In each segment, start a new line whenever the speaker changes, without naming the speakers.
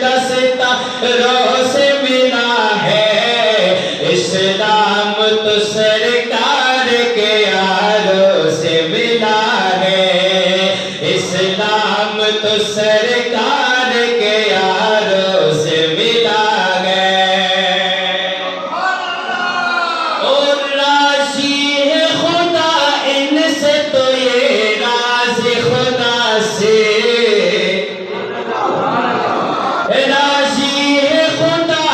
दस्ता रोज़ मिला है। इस्लाम तो सरकार के यारों से मिला है। इस्लाम तो सरकार के यारों से मिला है। और राज़ी है खुदा इनसे तो ये राज़ी खुदा से। राज़ी है खुदा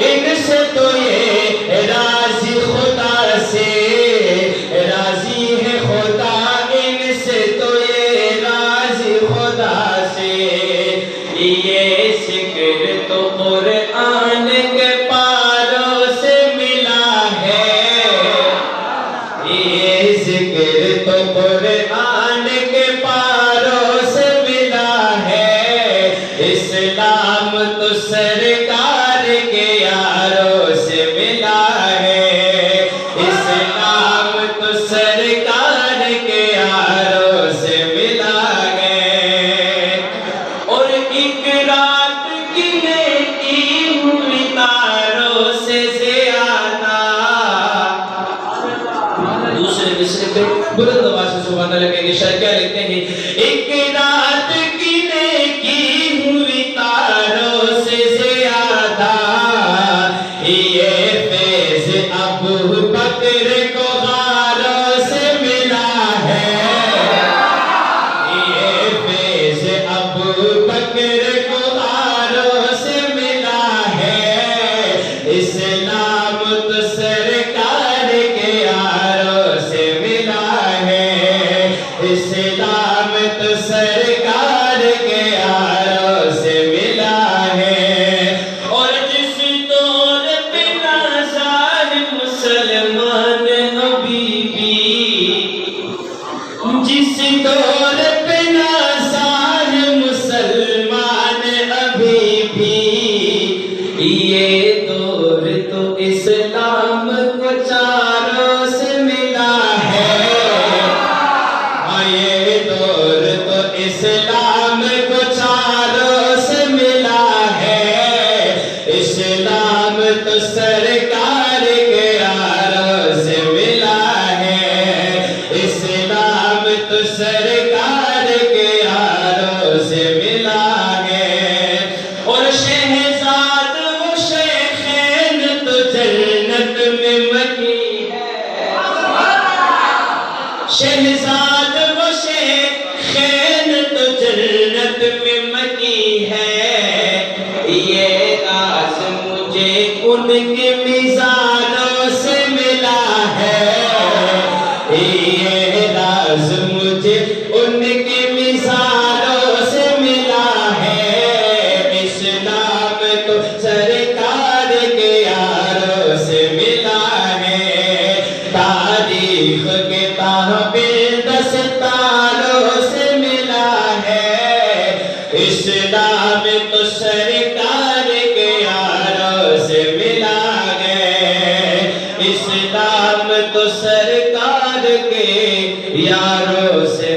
इनसे तो ये राज़ी खुदा से। राज़ी है खुदा इनसे तो ये राज़ी खुदा से। ये ज़िक्र तो कुरान के पारों से मिला है। ये ज़िक्र तो कुरान के पारों से मिला है। इस्लाम तो सरकार के यारों से मिला है। इस्लाम तो सरकार के यारों से मिला है। और एक रात की नेकी हुई तारों से ज़्यादा। दूसरे मिसरे पे बुलंद आवाज़ से सुभान अल्लाह कहेंगे। शायर क्या लिखते हैं? एक रात की नेकी हुई तारों से ज़्यादा। ये फैज़ अबू बकर को गारों से मिला है। ये फैज़ अबू बकर को गारों से मिला है। इस्लाम तो सरकार के यारों से मिला है। इस्लाम तो सरकार के यारों से मिला है। और जिस दौर पे नाज़ार मुसलमान अभी भी, जिस दौर पे नाज़ार मुसलमान अभी भी, ये दौर तो इस्लाम को चारों से मिला है। ये दौर तो इस्लाम को चारों से मिला है। इस्लाम तो सरकार के यारों से मिला है। इस्लाम तो सरकार के यारों से मिला है। और शहजाद वो शेखैन तो जन्नत में मकी है। शहजाद वो शेखैन तो जन्नत में मकी है। ये राज मुझे उनके मिज़ारों से मिला है। ये राज मुझे उनके मिज़ारों से मिला है। इस्लाम तो सरकार के यारों से मिला है। तारीख के ताबिल दस्तारों से मिला है। इस्लाम तो सरकार के यारों से मिला है। इस्लाम तो सरकार के यारों से